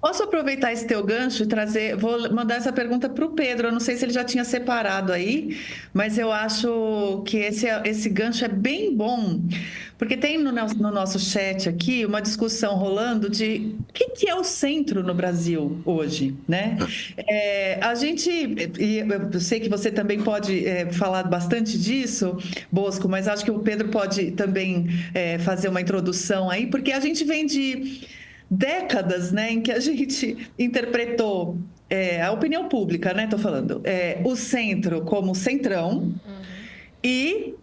Posso aproveitar esse teu gancho e trazer. Vou mandar essa pergunta para o Pedro. Eu não sei se ele já tinha separado aí, mas eu acho que esse gancho é bem bom, porque tem no nosso chat aqui uma discussão rolando de o que é o centro no Brasil hoje, né? A gente, e eu sei que você também pode falar bastante disso, Bosco, mas acho que o Pedro pode também fazer uma introdução aí, porque a gente vem de décadas, né, em que a gente interpretou a opinião pública, né, tô falando, o centro como centrão e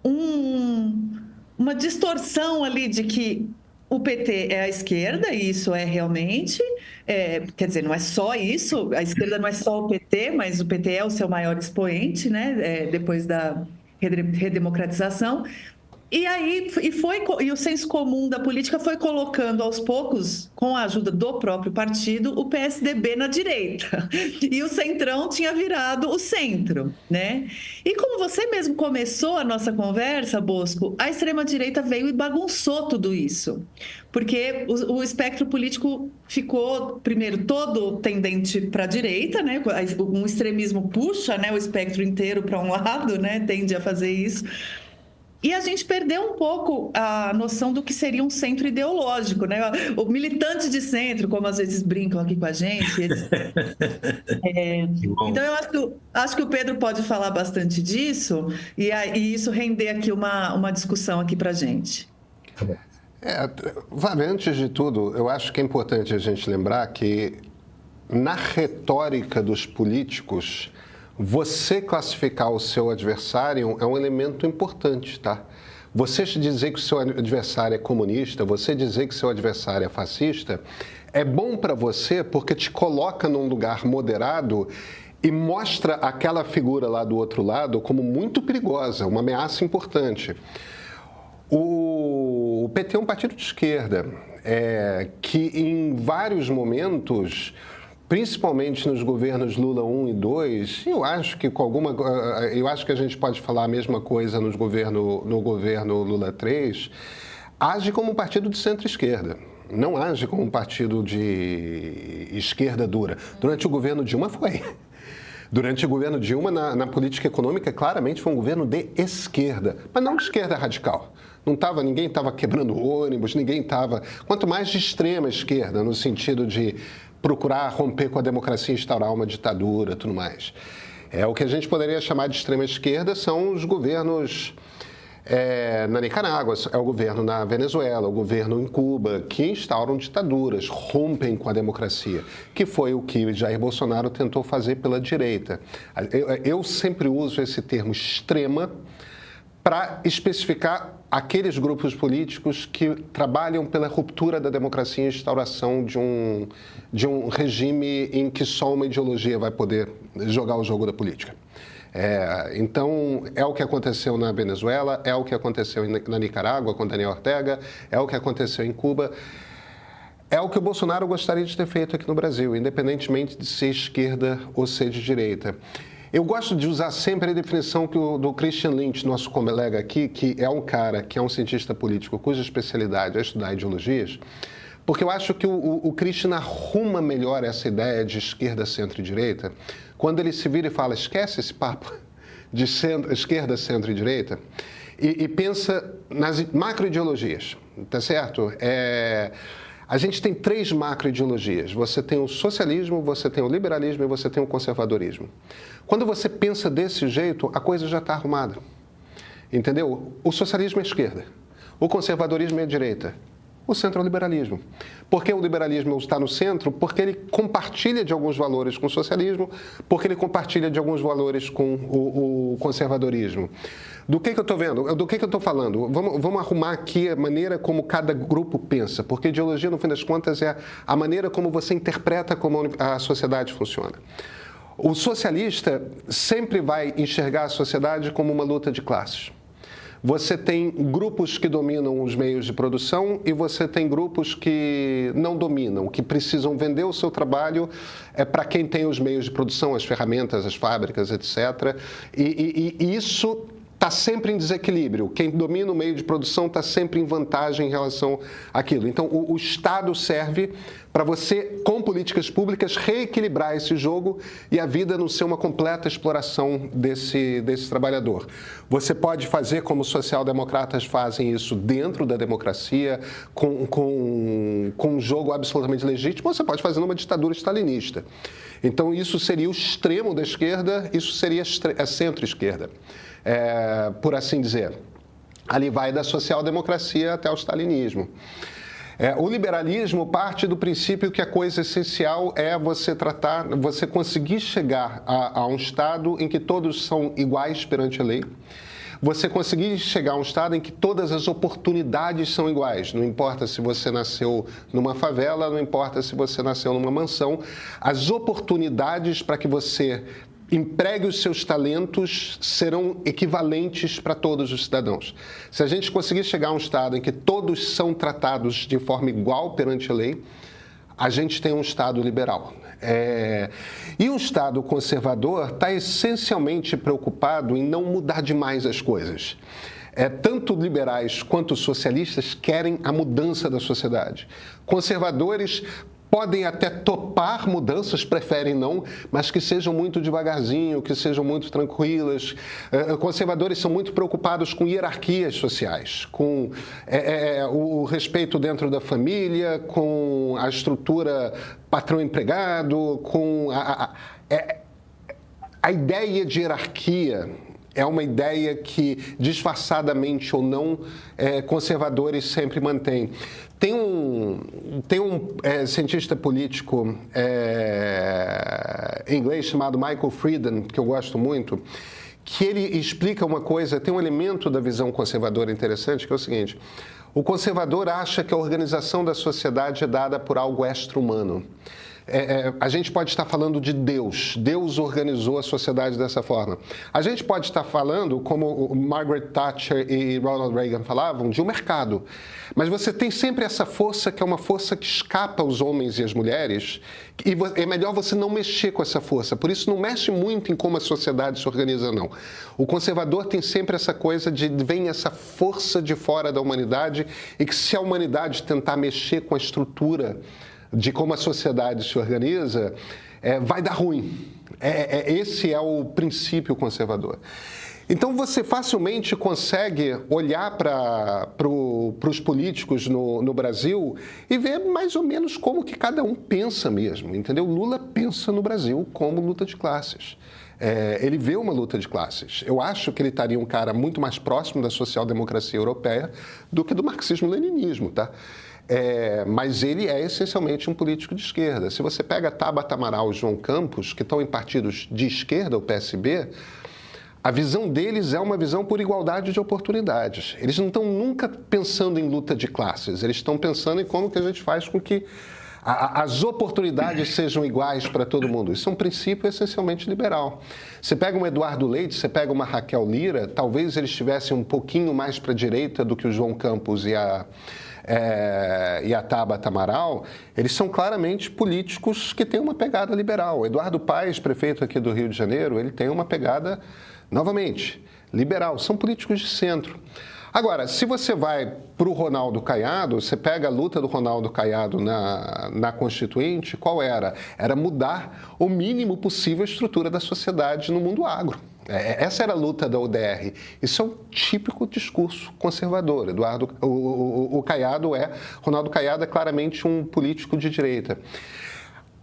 um- uma distorção ali de que o PT é a esquerda, e isso é realmente, quer dizer, não é só isso, a esquerda não é só o PT, mas o PT é o seu maior expoente, né, depois da redemocratização. E aí, e o senso comum da política foi colocando aos poucos, com a ajuda do próprio partido, o PSDB na direita. E o Centrão tinha virado o centro, né? E como você mesmo começou a nossa conversa, Bosco, a extrema-direita veio e bagunçou tudo isso. Porque o espectro político ficou, primeiro, todo tendente para a direita, né? Um extremismo puxa, né, o espectro inteiro para um lado, né? Tende a fazer isso. E a gente perdeu um pouco a noção do que seria um centro ideológico, né? O militante de centro, como às vezes brincam aqui com a gente. Que Então, bom. eu acho que o Pedro pode falar bastante disso e isso render aqui uma discussão aqui para a gente. Vale, antes de tudo, eu acho que é importante a gente lembrar que na retórica dos políticos, você classificar o seu adversário é um elemento importante, tá? Você dizer que o seu adversário é comunista, você dizer que o seu adversário é fascista, é bom para você porque te coloca num lugar moderado e mostra aquela figura lá do outro lado como muito perigosa, uma ameaça importante. O PT é um partido de esquerda, que em vários momentos, principalmente nos governos Lula 1 e 2, eu acho que a gente pode falar a mesma coisa no governo Lula 3, age como um partido de centro-esquerda. Não age como um partido de esquerda dura. Durante o governo Dilma foi. Durante o governo Dilma, na política econômica, claramente foi um governo de esquerda, mas não de esquerda radical. Ninguém estava quebrando ônibus, ninguém estava... Quanto mais de extrema esquerda, no sentido de procurar romper com a democracia e instaurar uma ditadura, tudo mais. O que a gente poderia chamar de extrema esquerda são os governos na Nicarágua, é o governo na Venezuela, o governo em Cuba, que instauram ditaduras, rompem com a democracia, que foi o que Jair Bolsonaro tentou fazer pela direita. Eu sempre uso esse termo extrema para especificar aqueles grupos políticos que trabalham pela ruptura da democracia e instauração de um regime em que só uma ideologia vai poder jogar o jogo da política. Então, é o que aconteceu na Venezuela, é o que aconteceu na Nicarágua com Daniel Ortega, é o que aconteceu em Cuba. É o que o Bolsonaro gostaria de ter feito aqui no Brasil, independentemente de ser esquerda ou ser de direita. Eu gosto de usar sempre a definição do Christian Lynch, nosso colega aqui, que é um cara, que é um cientista político cuja especialidade é estudar ideologias, porque eu acho que o Christian arruma melhor essa ideia de esquerda, centro e direita, quando ele se vira e fala, esquece esse papo de esquerda, centro e direita, e pensa nas macroideologias, tá certo? A gente tem 3 macroideologias. Você tem o socialismo, você tem o liberalismo e você tem o conservadorismo. Quando você pensa desse jeito, a coisa já está arrumada. Entendeu? O socialismo é esquerda, o conservadorismo é a direita, o centro é o liberalismo. Por que o liberalismo está no centro? Porque ele compartilha de alguns valores com o socialismo, porque ele compartilha de alguns valores com o conservadorismo. Do que eu estou vendo? Do que eu estou falando? Vamos arrumar aqui a maneira como cada grupo pensa, porque ideologia, no fim das contas, é a maneira como você interpreta como a sociedade funciona. O socialista sempre vai enxergar a sociedade como uma luta de classes. Você tem grupos que dominam os meios de produção e você tem grupos que não dominam, que precisam vender o seu trabalho para quem tem os meios de produção, as ferramentas, as fábricas, etc. E isso está sempre em desequilíbrio. Quem domina o meio de produção está sempre em vantagem em relação àquilo. Então, o Estado serve para você, com políticas públicas, reequilibrar esse jogo e a vida não ser uma completa exploração desse trabalhador. Você pode fazer como os social-democratas fazem isso dentro da democracia, com um jogo absolutamente legítimo, ou você pode fazer numa ditadura stalinista. Então, isso seria o extremo da esquerda, isso seria a centro-esquerda, por assim dizer. Ali vai da social-democracia até o stalinismo. O liberalismo parte do princípio que a coisa essencial é você conseguir chegar a um estado em que todos são iguais perante a lei, você conseguir chegar a um estado em que todas as oportunidades são iguais. Não importa se você nasceu numa favela, não importa se você nasceu numa mansão, as oportunidades para que você empregue os seus talentos serão equivalentes para todos os cidadãos. Se a gente conseguir chegar a um estado em que todos são tratados de forma igual perante a lei, a gente tem um Estado liberal. E um Estado conservador está essencialmente preocupado em não mudar demais as coisas. Tanto liberais quanto socialistas querem a mudança da sociedade. Conservadores podem até topar mudanças, preferem não, mas que sejam muito devagarzinho, que sejam muito tranquilas. Conservadores são muito preocupados com hierarquias sociais, com o respeito dentro da família, com a estrutura patrão-empregado, com a ideia de hierarquia. É uma ideia que, disfarçadamente ou não, conservadores sempre mantêm. Tem um cientista político inglês chamado Michael Friedan, que eu gosto muito, que ele explica uma coisa, tem um elemento da visão conservadora interessante, que é o seguinte: o conservador acha que a organização da sociedade é dada por algo extra-humano. A gente pode estar falando de Deus. Deus organizou a sociedade dessa forma. A gente pode estar falando, como Margaret Thatcher e Ronald Reagan falavam, de um mercado. Mas você tem sempre essa força que é uma força que escapa aos homens e às mulheres, e é melhor você não mexer com essa força. Por isso, não mexe muito em como a sociedade se organiza, não. O conservador tem sempre essa coisa de vem essa força de fora da humanidade e que se a humanidade tentar mexer com a estrutura de como a sociedade se organiza, vai dar ruim. Esse é o princípio conservador. Então, você facilmente consegue olhar para os políticos no Brasil e ver mais ou menos como que cada um pensa mesmo, entendeu? Lula pensa no Brasil como luta de classes. Ele vê uma luta de classes. Eu acho que ele estaria um cara muito mais próximo da social-democracia europeia do que do marxismo-leninismo, tá? Mas ele é essencialmente um político de esquerda. Se você pega Tabata Amaral e João Campos, que estão em partidos de esquerda, o PSB, a visão deles é uma visão por igualdade de oportunidades. Eles não estão nunca pensando em luta de classes, eles estão pensando em como que a gente faz com que as oportunidades sejam iguais para todo mundo. Isso é um princípio essencialmente liberal. Você pega um Eduardo Leite, você pega uma Raquel Lira, talvez eles estivessem um pouquinho mais para a direita do que o João Campos e a Tabata Amaral, eles são claramente políticos que têm uma pegada liberal. Eduardo Paes, prefeito aqui do Rio de Janeiro, ele tem uma pegada, novamente, liberal. São políticos de centro. Agora, se você vai para o Ronaldo Caiado, você pega a luta do Ronaldo Caiado na Constituinte, qual era? Era mudar o mínimo possível a estrutura da sociedade no mundo agro. Essa era a luta da UDR. Isso é um típico discurso conservador. Ronaldo Caiado é claramente um político de direita.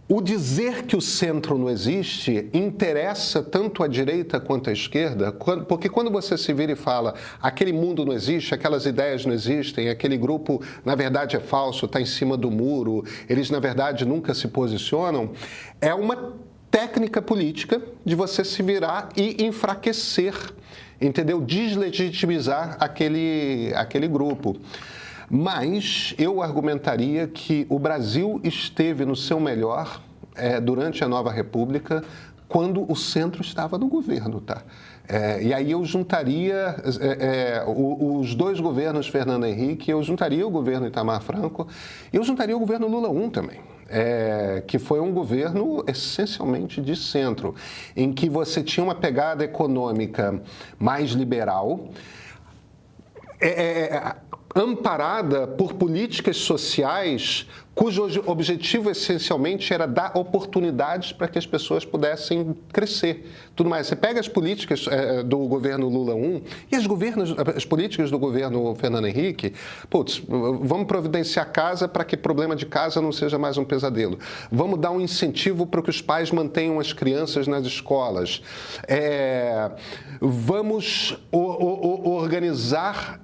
O dizer que o centro não existe interessa tanto a direita quanto a esquerda, porque quando você se vira e fala aquele mundo não existe, aquelas ideias não existem, aquele grupo, na verdade, é falso, está em cima do muro, eles, na verdade, nunca se posicionam, é uma técnica política de você se virar e enfraquecer, entendeu? Deslegitimizar aquele grupo. Mas eu argumentaria que o Brasil esteve no seu melhor durante a Nova República, quando o centro estava no governo, tá? E aí eu juntaria os dois governos Fernando Henrique, eu juntaria o governo Itamar Franco e eu juntaria o governo Lula I também. que foi um governo essencialmente de centro, em que você tinha uma pegada econômica mais liberal, amparada por políticas sociais cujo objetivo essencialmente era dar oportunidades para que as pessoas pudessem crescer. Tudo mais. Você pega as políticas do governo Lula I e as políticas do governo Fernando Henrique, vamos providenciar casa para que problema de casa não seja mais um pesadelo. Vamos dar um incentivo para que os pais mantenham as crianças nas escolas. Vamos organizar,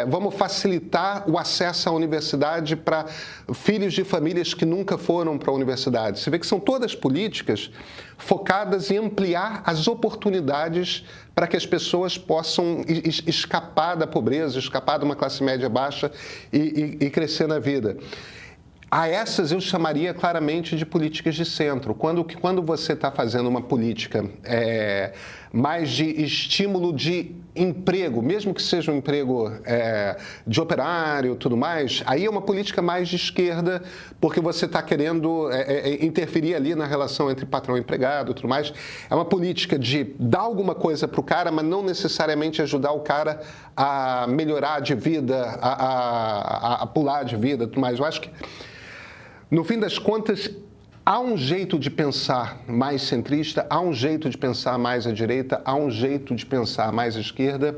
vamos facilitar o acesso à universidade para filhos de famílias que nunca foram para a universidade. Você vê que são todas políticas focadas em ampliar as oportunidades para que as pessoas possam escapar da pobreza, escapar de uma classe média baixa e crescer na vida. A essas eu chamaria claramente de políticas de centro. Quando você está fazendo uma política mais de estímulo de emprego, mesmo que seja um emprego de operário e tudo mais, aí é uma política mais de esquerda, porque você está querendo interferir ali na relação entre patrão e empregado e tudo mais. É uma política de dar alguma coisa para o cara, mas não necessariamente ajudar o cara a melhorar de vida, a pular de vida e tudo mais. Eu acho que, no fim das contas, há um jeito de pensar mais centrista, há um jeito de pensar mais à direita, há um jeito de pensar mais à esquerda.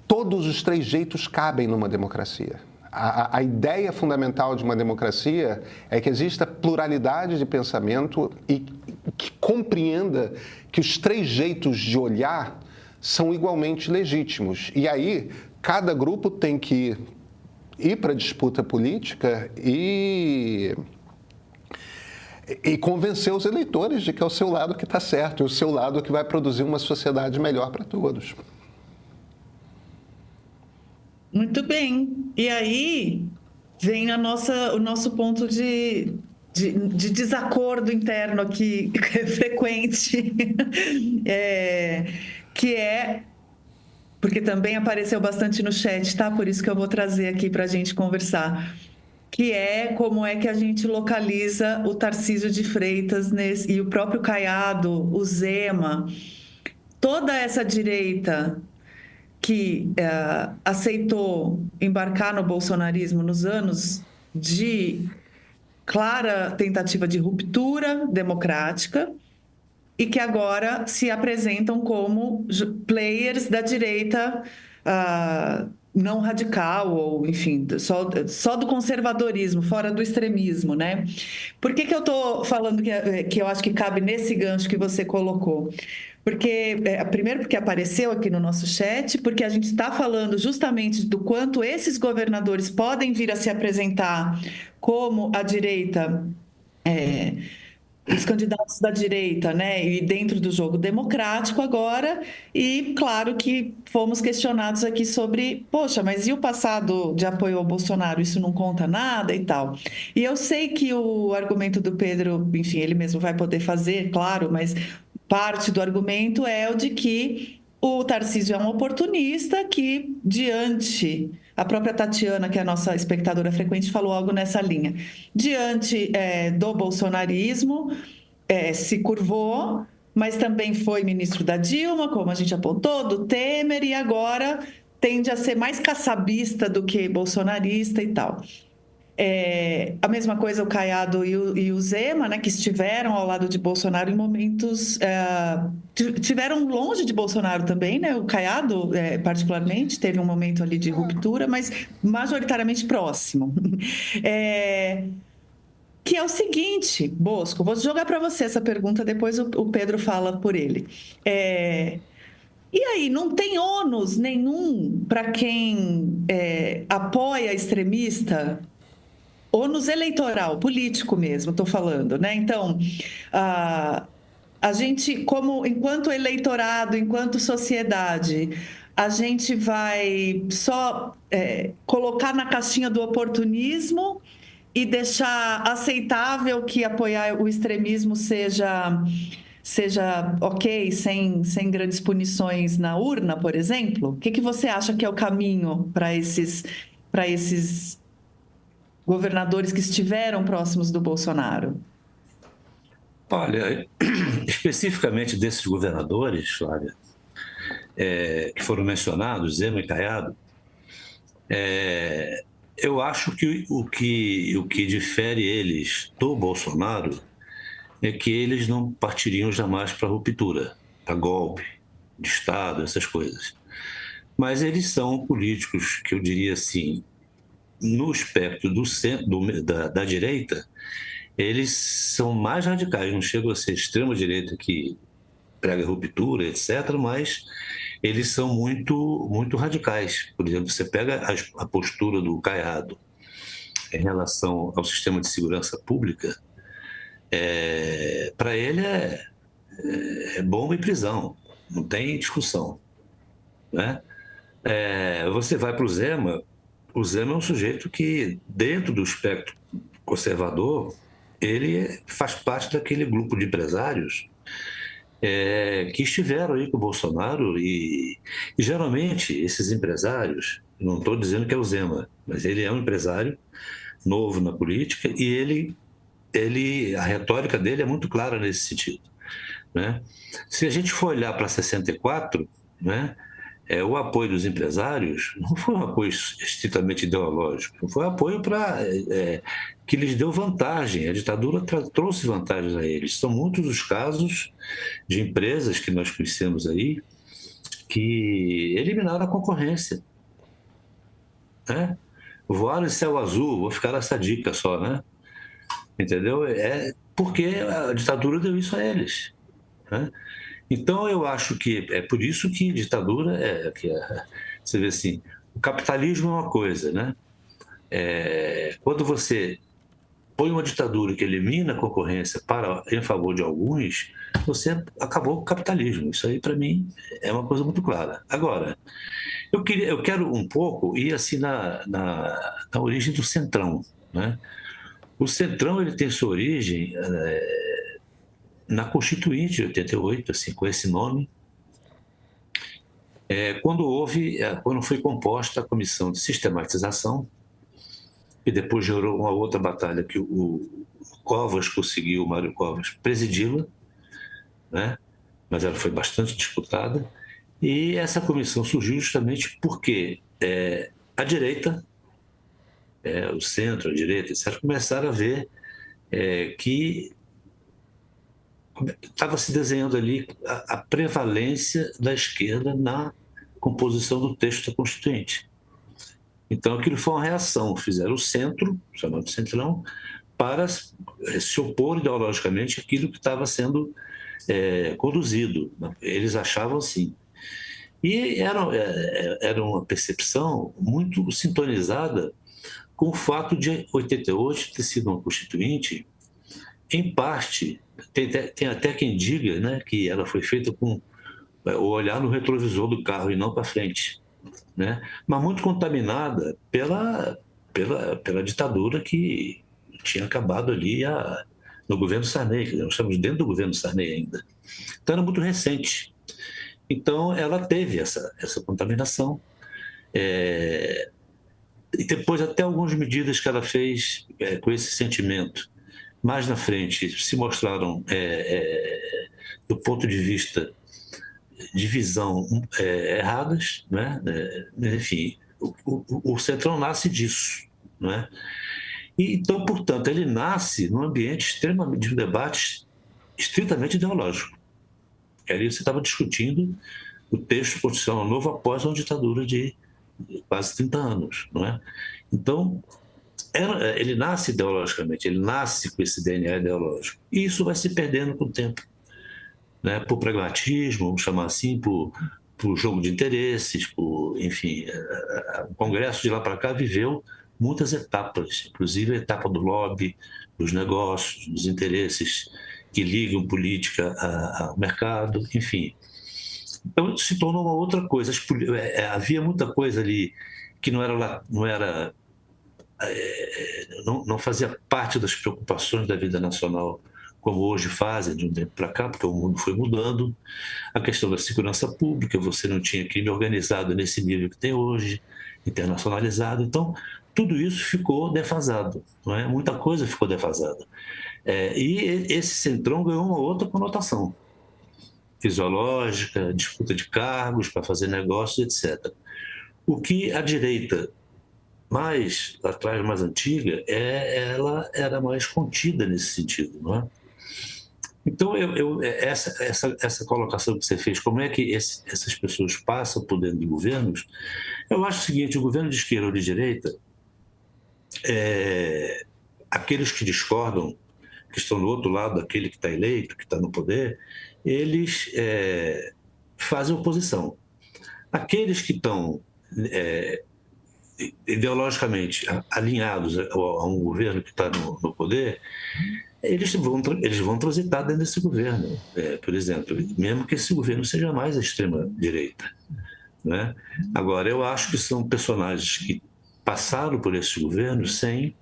Todos os três jeitos cabem numa democracia. A ideia fundamental de uma democracia é que exista pluralidade de pensamento e que compreenda que os três jeitos de olhar são igualmente legítimos. E aí, cada grupo tem que ir para a disputa política e convencer os eleitores de que é o seu lado que está certo, e o seu lado que vai produzir uma sociedade melhor para todos. Muito bem. E aí vem o nosso ponto de desacordo interno aqui, frequente, que é... porque também apareceu bastante no chat, tá? Por isso que eu vou trazer aqui para a gente conversar. Que é como é que a gente localiza o Tarcísio de Freitas e o próprio Caiado, o Zema, toda essa direita que aceitou embarcar no bolsonarismo nos anos de clara tentativa de ruptura democrática, e que agora se apresentam como players da direita não radical, ou, enfim, só do conservadorismo, fora do extremismo, né? Por que eu estou falando que eu acho que cabe nesse gancho que você colocou? Porque, primeiro, porque apareceu aqui no nosso chat, porque a gente está falando justamente do quanto esses governadores podem vir a se apresentar como a direita... os candidatos da direita, né, e dentro do jogo democrático agora, e claro que fomos questionados aqui sobre, poxa, mas e o passado de apoio ao Bolsonaro, isso não conta nada e tal. E eu sei que o argumento do Pedro, enfim, ele mesmo vai poder fazer, claro, mas parte do argumento é o de que o Tarcísio é um oportunista que, diante... A própria Tatiana, que é a nossa espectadora frequente, falou algo nessa linha. Diante do bolsonarismo, se curvou, mas também foi ministro da Dilma, como a gente apontou, do Temer, e agora tende a ser mais caçabista do que bolsonarista e tal. A mesma coisa o Caiado e o Zema, né, que estiveram ao lado de Bolsonaro em momentos... tiveram longe de Bolsonaro também, né? O Caiado, particularmente, teve um momento ali de ruptura, mas majoritariamente próximo. Que é o seguinte, Bosco, vou jogar para você essa pergunta, depois o Pedro fala por ele. E aí, não tem ônus nenhum para quem apoia extremista? Ônus eleitoral, político mesmo, estou falando, né? Então, a gente, enquanto eleitorado, enquanto sociedade, a gente vai só colocar na caixinha do oportunismo e deixar aceitável que apoiar o extremismo seja ok, sem grandes punições na urna, por exemplo? O que você acha que é o caminho para esses governadores que estiveram próximos do Bolsonaro? Olha, especificamente desses governadores, Flávia, que foram mencionados, Zema e Caiado, eu acho que o que difere eles do Bolsonaro é que eles não partiriam jamais para ruptura, para golpe de Estado, essas coisas. Mas eles são políticos que eu diria assim, no espectro do centro, da direita, eles são mais radicais, não chegam a ser extrema-direita que prega ruptura, etc., mas eles são muito, muito radicais. Por exemplo, você pega a postura do Caiado em relação ao sistema de segurança pública, para ele é bomba e prisão, não tem discussão, né? Você vai para o Zema é um sujeito que, dentro do espectro conservador, ele faz parte daquele grupo de empresários que estiveram aí com o Bolsonaro e geralmente esses empresários, não estou dizendo que é o Zema, mas ele é um empresário novo na política e a retórica dele é muito clara nesse sentido, né? Se a gente for olhar para 64, né, o apoio dos empresários não foi um apoio estritamente ideológico, foi um apoio que lhes deu vantagem. A ditadura trouxe vantagens a eles. São muitos os casos de empresas que nós conhecemos aí que eliminaram a concorrência, né? Voaram em céu azul, vou ficar nessa dica só, né? Entendeu? Porque a ditadura deu isso a eles, né? Então, eu acho que é por isso que ditadura você vê assim, o capitalismo é uma coisa, né? Quando você põe uma ditadura que elimina a concorrência em favor de alguns, você acabou com o capitalismo. Isso aí, para mim, é uma coisa muito clara. Agora, eu quero um pouco ir assim na origem do Centrão, né? O Centrão, ele tem sua origem na Constituinte de 88, assim, com esse nome, quando foi composta a Comissão de Sistematização, e depois gerou uma outra batalha que o Covas conseguiu, o Mário Covas, presidi-la, né? Mas ela foi bastante disputada, e essa comissão surgiu justamente porque a direita, o centro, a direita, etc., começaram a ver que estava se desenhando ali a prevalência da esquerda na composição do texto da Constituinte. Então, aquilo foi uma reação. Fizeram o centro, chamado Centrão, para se opor ideologicamente àquilo que estava sendo conduzido. Eles achavam assim. E era uma percepção muito sintonizada com o fato de 88 ter sido uma Constituinte, em parte. Tem até quem diga, né, que ela foi feita com o olhar no retrovisor do carro e não para frente, né? Mas muito contaminada pela ditadura que tinha acabado ali no governo Sarney, que nós estamos dentro do governo Sarney ainda. Então era muito recente. Então ela teve essa contaminação. E depois até algumas medidas que ela fez com esse sentimento mais na frente se mostraram, do ponto de vista de visão, erradas, né? Enfim, o Centrão nasce disso, né? E, então, portanto, ele nasce num ambiente de um debate estritamente ideológico. Ali você estava discutindo o texto constitucional novo após uma ditadura de quase 30 anos, não é? Então, ele nasce ideologicamente, ele nasce com esse DNA ideológico. E isso vai se perdendo com o tempo, né? Por pragmatismo, vamos chamar assim, por jogo de interesses, enfim, o Congresso de lá para cá viveu muitas etapas, inclusive a etapa do lobby, dos negócios, dos interesses que ligam política ao mercado, enfim. Então, se tornou uma outra coisa. Havia muita coisa ali que não fazia parte das preocupações da vida nacional, como hoje fazem de um tempo para cá, porque o mundo foi mudando. A questão da segurança pública, você não tinha crime organizado nesse nível que tem hoje, internacionalizado. Então, tudo isso ficou defasado, não é? Muita coisa ficou defasada. E esse centrão ganhou uma outra conotação fisiológica, disputa de cargos para fazer negócios, etc. O que a direita mais atrás, mais antiga, ela era mais contida nesse sentido, não é? Então, essa colocação que você fez, como é que essas pessoas passam por dentro de governos, eu acho o seguinte: o governo de esquerda ou de direita, aqueles que discordam, que estão do outro lado daquele que está eleito, que está no poder, eles fazem oposição. Aqueles que estão ideologicamente alinhados a um governo que está no poder, eles vão transitar dentro desse governo. Por exemplo, mesmo que esse governo seja mais à extrema-direita, né? Agora, eu acho que são personagens que passaram por esse governo sem...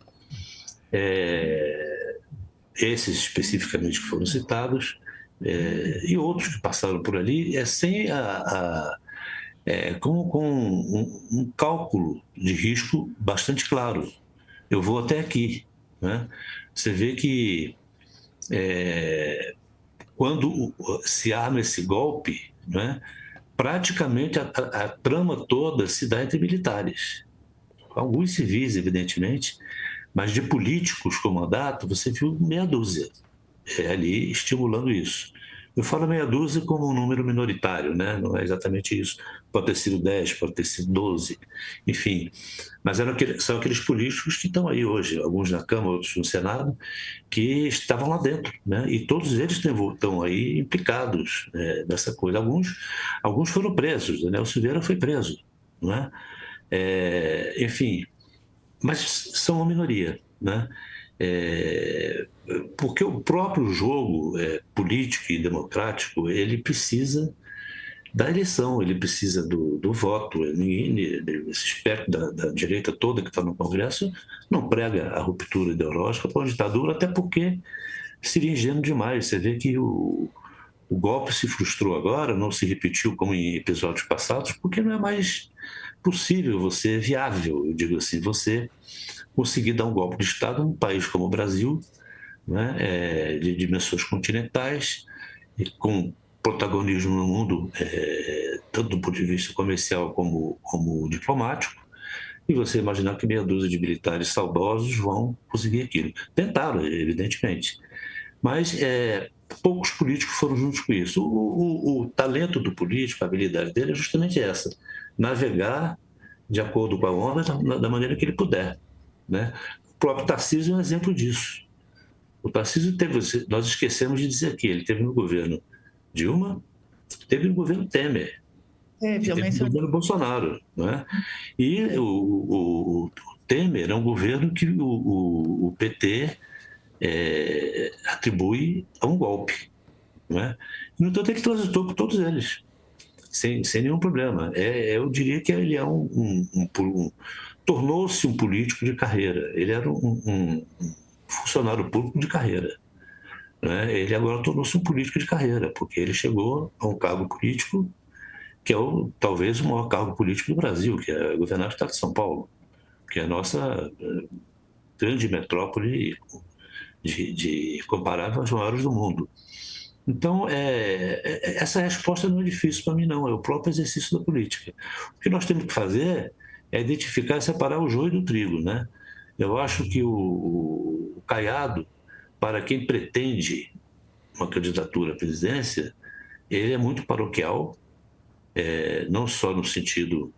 esses especificamente que foram citados, e outros que passaram por ali, sem com um cálculo de risco bastante claro. Eu vou até aqui, né? Você vê que quando se arma esse golpe, né, praticamente a trama toda se dá entre militares. Alguns civis, evidentemente, mas de políticos com mandato, você viu meia dúzia ali estimulando isso. Eu falo meia dúzia como um número minoritário, né? Não é exatamente isso. Pode ter sido 10, pode ter sido 12, enfim. Mas são aqueles políticos que estão aí hoje, alguns na Câmara, outros no Senado, que estavam lá dentro, né? E todos eles estão aí implicados nessa coisa. Alguns foram presos, Daniel Silveira foi preso, não é? Enfim, mas são uma minoria, né? Porque o próprio jogo político e democrático, ele precisa da eleição, ele precisa do voto. Esse espectro da direita toda que está no Congresso não prega a ruptura ideológica para uma ditadura, até porque seria ingênuo demais. Você vê que o golpe se frustrou agora, não se repetiu como em episódios passados, porque não é mais possível, viável, eu digo assim, você conseguir dar um golpe de Estado num país como o Brasil, né, de dimensões continentais, e com protagonismo no mundo, tanto do ponto de vista comercial como diplomático, e você imaginar que meia dúzia de militares saudosos vão conseguir aquilo. Tentaram, evidentemente, mas poucos políticos foram juntos com isso. O talento do político, a habilidade dele é justamente essa: navegar de acordo com a onda da maneira que ele puder, né? O próprio Tarcísio é um exemplo disso. O Tarcísio nós esquecemos de dizer aqui, ele teve no governo Dilma, teve no governo Temer, teve no governo Bolsonaro, não é? E o Temer é um governo que o PT atribui a um golpe, não é? No entanto, ele transitou por todos eles, sem nenhum problema. Eu diria que ele é tornou-se um político de carreira. Ele era um funcionário público de carreira, né? Ele agora tornou-se um político de carreira, porque ele chegou a um cargo político que é talvez o maior cargo político do Brasil, que é governar o Estado de São Paulo, que é a nossa grande metrópole comparável às maiores do mundo. Então, essa resposta não é difícil para mim, não. É o próprio exercício da política. O que nós temos que fazer é identificar e separar o joio do trigo, né? Eu acho que o Caiado, para quem pretende uma candidatura à presidência, ele é muito paroquial, não só no sentido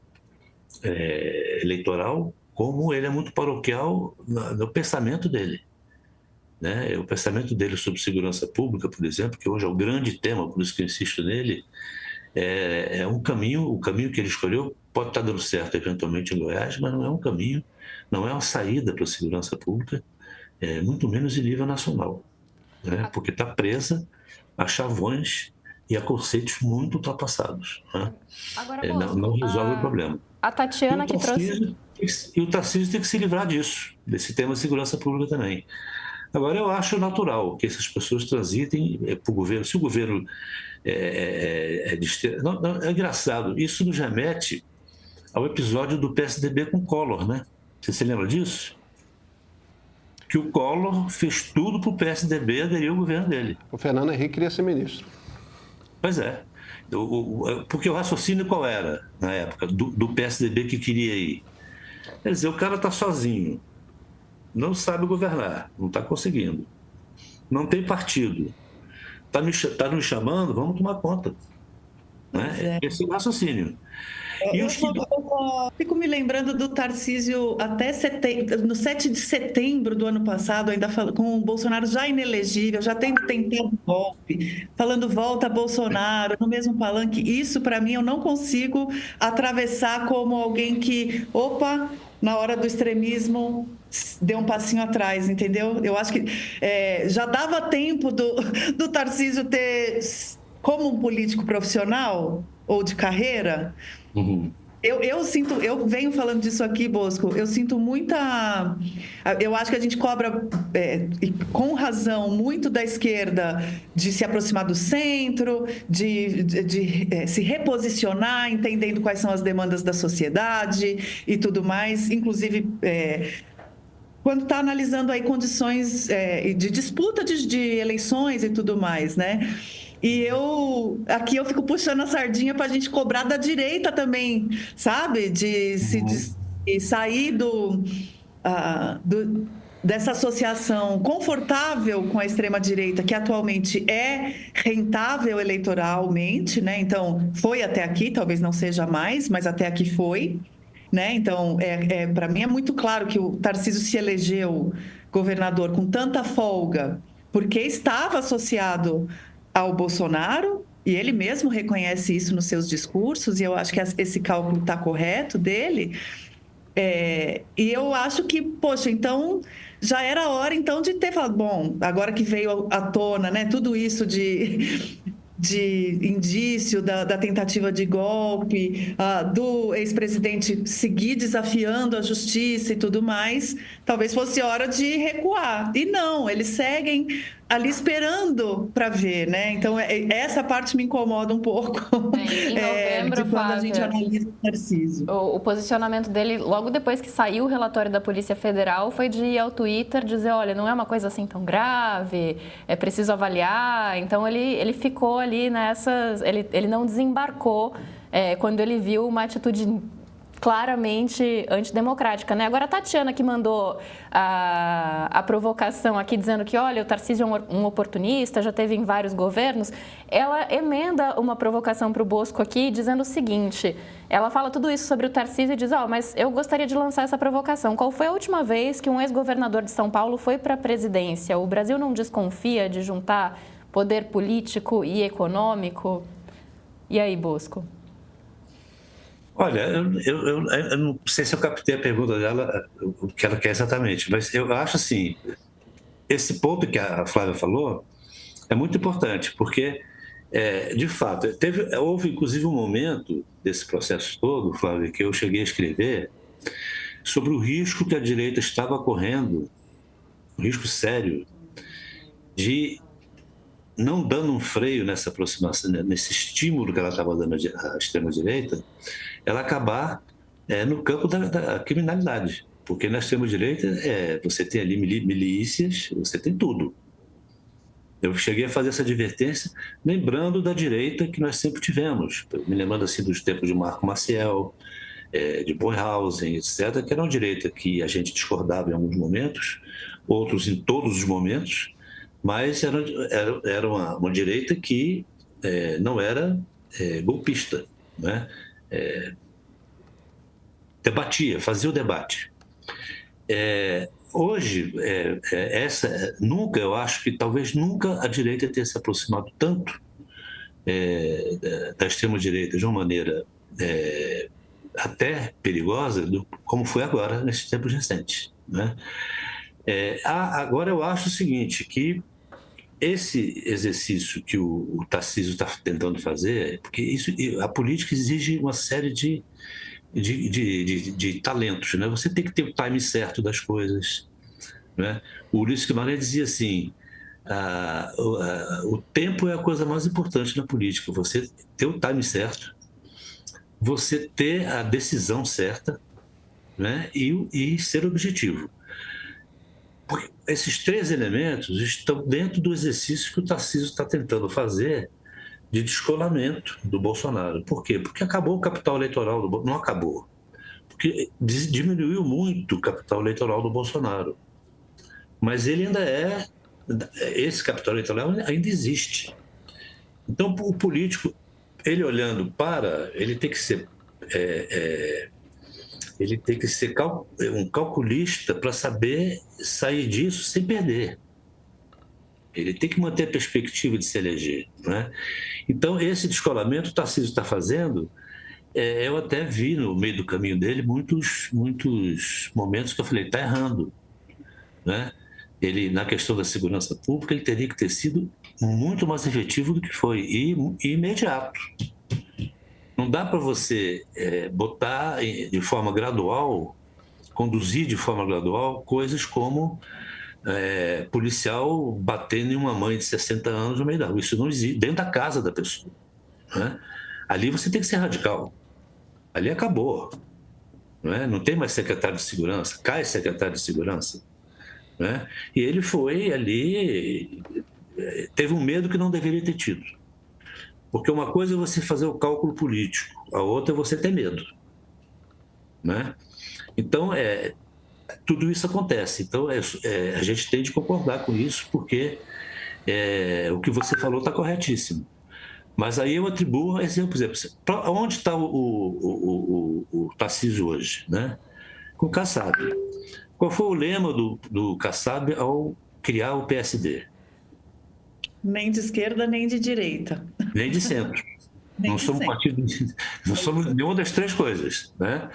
eleitoral, como ele é muito paroquial no pensamento dele, né? O pensamento dele sobre segurança pública, por exemplo, que hoje é o grande tema, por isso que eu insisto nele, o caminho que ele escolheu pode estar dando certo eventualmente em Goiás, mas não é um caminho, não é uma saída para a segurança pública, muito menos em nível nacional, né? Porque está presa a chavões e a conceitos muito ultrapassados, né? Agora, não resolve o problema. A Tatiana que trouxe... E o Tarcísio tem que se livrar disso, desse tema de segurança pública também. Agora, eu acho natural que essas pessoas transitem para o governo. Se o governo é engraçado, isso nos remete ao episódio do PSDB com Collor, né? Você se lembra disso? Que o Collor fez tudo para o PSDB aderir ao governo dele. O Fernando Henrique queria ser ministro. Pois é. Porque o raciocínio qual era, na época, do PSDB que queria ir? Quer dizer, o cara está sozinho, não sabe governar, não está conseguindo, não tem partido, está nos chamando, vamos tomar conta. Né? Esse é o raciocínio. Eu só fico me lembrando do Tarcísio até no 7 de setembro do ano passado, ainda com o Bolsonaro já inelegível, já tentando golpe, falando volta Bolsonaro, no mesmo palanque. Isso, para mim, eu não consigo atravessar como alguém que, opa, na hora do extremismo, deu um passinho atrás, entendeu? Eu acho que já dava tempo do Tarcísio ter, como um político profissional ou de carreira. Uhum. Eu venho falando disso aqui, Bosco, eu sinto muita... Eu acho que a gente cobra, com razão, muito da esquerda de se aproximar do centro, de se reposicionar, entendendo quais são as demandas da sociedade e tudo mais, inclusive... quando está analisando aí condições de disputa de eleições e tudo mais, né? E aqui eu fico puxando a sardinha para a gente cobrar da direita também, sabe? De sair dessa associação confortável com a extrema-direita, que atualmente é rentável eleitoralmente, né? Então, foi até aqui, talvez não seja mais, mas até aqui foi. Né? Então, para mim é muito claro que o Tarcísio se elegeu governador com tanta folga porque estava associado ao Bolsonaro, e ele mesmo reconhece isso nos seus discursos, e eu acho que esse cálculo está correto dele. E eu acho que, poxa, então já era hora então de ter falado, bom, agora que veio à tona, né, tudo isso de indício da tentativa de golpe, do ex-presidente seguir desafiando a justiça e tudo mais, talvez fosse hora de recuar. E não, eles seguem ali esperando para ver, né? Então, essa parte me incomoda um pouco. Em novembro, de quando a gente analisa o Tarcísio. O posicionamento dele, logo depois que saiu o relatório da Polícia Federal, foi de ir ao Twitter dizer, olha, não é uma coisa assim tão grave, é preciso avaliar. Então, ele ficou ali nessas... Ele não desembarcou quando ele viu uma atitude claramente antidemocrática, né? Agora a Tatiana que mandou a provocação aqui dizendo que, olha, o Tarcísio é um oportunista, já teve em vários governos, ela emenda uma provocação para o Bosco aqui dizendo o seguinte, ela fala tudo isso sobre o Tarcísio e diz, mas eu gostaria de lançar essa provocação. Qual foi a última vez que um ex-governador de São Paulo foi para a presidência? O Brasil não desconfia de juntar poder político e econômico? E aí, Bosco? Olha, eu não sei se eu captei a pergunta dela, o que ela quer exatamente, mas eu acho assim, esse ponto que a Flávia falou é muito importante, porque, de fato, houve inclusive um momento desse processo todo, Flávia, que eu cheguei a escrever sobre o risco que a direita estava correndo, um risco sério, de não dando um freio nessa aproximação, nesse estímulo que ela estava dando à extrema-direita, ela acabar no campo da criminalidade. Porque na extrema-direita você tem ali milícias, você tem tudo. Eu cheguei a fazer essa advertência lembrando da direita que nós sempre tivemos, me lembrando assim dos tempos de Marco Maciel, de Boyhausen, etc., que era uma direita que a gente discordava em alguns momentos, outros em todos os momentos, mas era uma direita que não era golpista, né? Debatia, fazia o debate. Hoje, eu acho que talvez nunca a direita tenha se aproximado tanto da extrema-direita de uma maneira até perigosa, como foi agora, nesses tempos recentes, né? Agora eu acho o seguinte, que esse exercício que o Tarcísio está tentando fazer, porque a política exige uma série de talentos, né? Você tem que ter o time certo das coisas, né? O Ulisses Guimarães dizia assim, o tempo é a coisa mais importante na política, você ter o time certo, você ter a decisão certa, né, e ser objetivo. Porque esses 3 elementos estão dentro do exercício que o Tarcísio está tentando fazer de descolamento do Bolsonaro. Por quê? Porque acabou o capital eleitoral do Bolsonaro. Não acabou. Porque diminuiu muito o capital eleitoral do Bolsonaro. Mas ele ainda esse capital eleitoral ainda existe. Então, o político, ele olhando ele tem que ser um calculista para saber sair disso sem perder. Ele tem que manter a perspectiva de se eleger, né? Então, esse descolamento o Tarcísio está fazendo. Eu até vi no meio do caminho dele muitos momentos que eu falei, está errando, né? Ele, na questão da segurança pública, ele teria que ter sido muito mais efetivo do que foi, e imediato. Não dá para você botar de forma gradual, conduzir de forma gradual coisas como policial batendo em uma mãe de 60 anos no meio da rua. Isso não existe, dentro da casa da pessoa, né? Ali você tem que ser radical. Ali acabou, né? Não tem mais secretário de segurança, cai secretário de segurança, né? E ele foi ali, teve um medo que não deveria ter tido. Porque uma coisa é você fazer o cálculo político, a outra é você ter medo, né? Então, tudo isso acontece. Então, a gente tem de concordar com isso, porque o que você falou está corretíssimo. Mas aí eu atribuo exemplo, por exemplo, onde está o Tarcísio hoje, né? Com o Kassab. Qual foi o lema do Kassab ao criar o PSD? Nem de esquerda, nem de direita. Nem de centro. Não somos partido, não somos nenhuma das 3 coisas, né?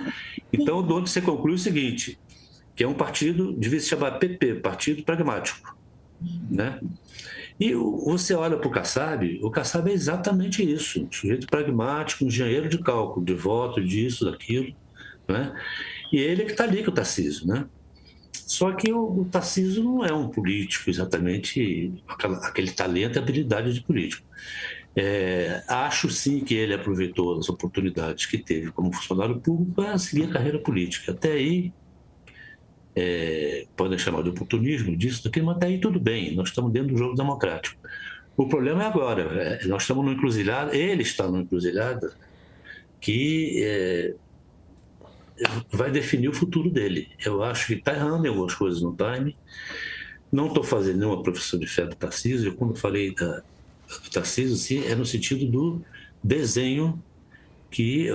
Então, de onde você conclui o seguinte, que é um partido, devia se chamar PP, Partido Pragmático, né? E você olha para o Kassab é exatamente isso, um sujeito pragmático, um engenheiro de cálculo, de voto, disso, daquilo, né? E ele é que está ali com o Tarcísio, né? Só que o Tarcísio não é um político exatamente, aquele talento e habilidade de político. Acho sim que ele aproveitou as oportunidades que teve como funcionário público para seguir a carreira política. Até aí, podem chamar de oportunismo, disso, daquilo, mas até aí tudo bem, nós estamos dentro do jogo democrático. O problema é agora, nós estamos numa encruzilhada, ele está numa encruzilhada que vai definir o futuro dele. Eu acho que está errando em algumas coisas no time. Não estou fazendo nenhuma profissão de fé do Tarcísio. Quando eu falei do Tarcísio, sim, é no sentido do desenho que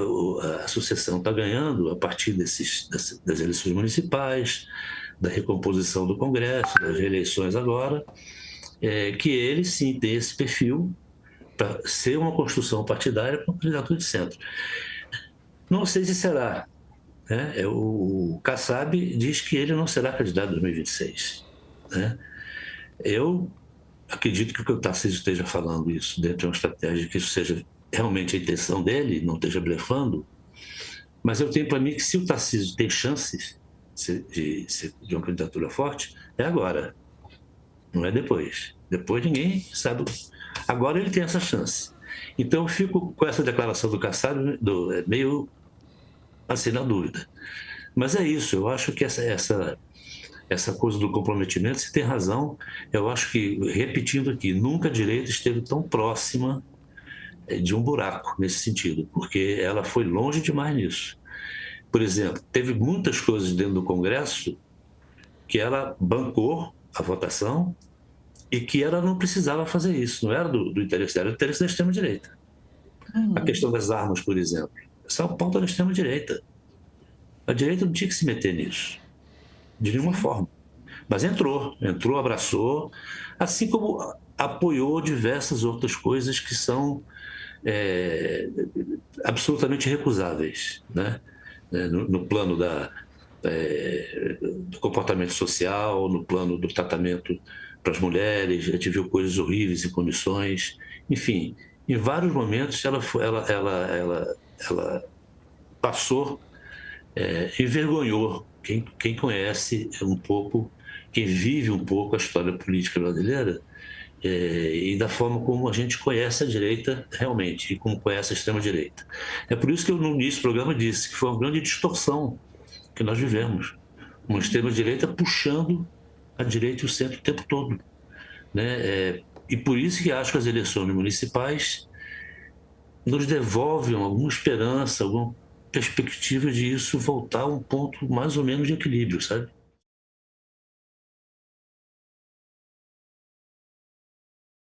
a sucessão está ganhando a partir das eleições municipais, da recomposição do Congresso, das reeleições agora, que ele sim tem esse perfil para ser uma construção partidária para um candidato de centro. Não sei se será. O Kassab diz que ele não será candidato em 2026. Né? Eu acredito que o Tarcísio esteja falando isso dentro de uma estratégia, que isso seja realmente a intenção dele, não esteja blefando, mas eu tenho para mim que se o Tarcísio tem chances de uma candidatura forte, é agora, não é depois. Depois ninguém sabe. Agora ele tem essa chance. Então eu fico com essa declaração do Kassab meio assim na dúvida. Mas é isso, eu acho que essa coisa do comprometimento, você tem razão, eu acho que, repetindo aqui, nunca a direita esteve tão próxima de um buraco nesse sentido, porque ela foi longe demais nisso. Por exemplo, teve muitas coisas dentro do Congresso que ela bancou a votação e que ela não precisava fazer isso, não era do interesse dela, era do interesse da extrema-direita. A questão das armas, por exemplo, essa é uma pauta da extrema-direita. A direita não tinha que se meter nisso, de nenhuma forma. Mas entrou, abraçou, assim como apoiou diversas outras coisas que são absolutamente recusáveis, né? No plano do comportamento social, no plano do tratamento para as mulheres. A gente viu coisas horríveis em condições, enfim, em vários momentos ela passou, envergonhou quem conhece um pouco, quem vive um pouco a história política brasileira, e da forma como a gente conhece a direita realmente, e como conhece a extrema-direita. É por isso que eu, no início do programa, disse que foi uma grande distorção que nós vivemos. Uma extrema-direita puxando a direita e o centro o tempo todo, né? E por isso que acho que as eleições municipais nos devolvem alguma esperança, alguma perspectiva de isso voltar a um ponto mais ou menos de equilíbrio, sabe?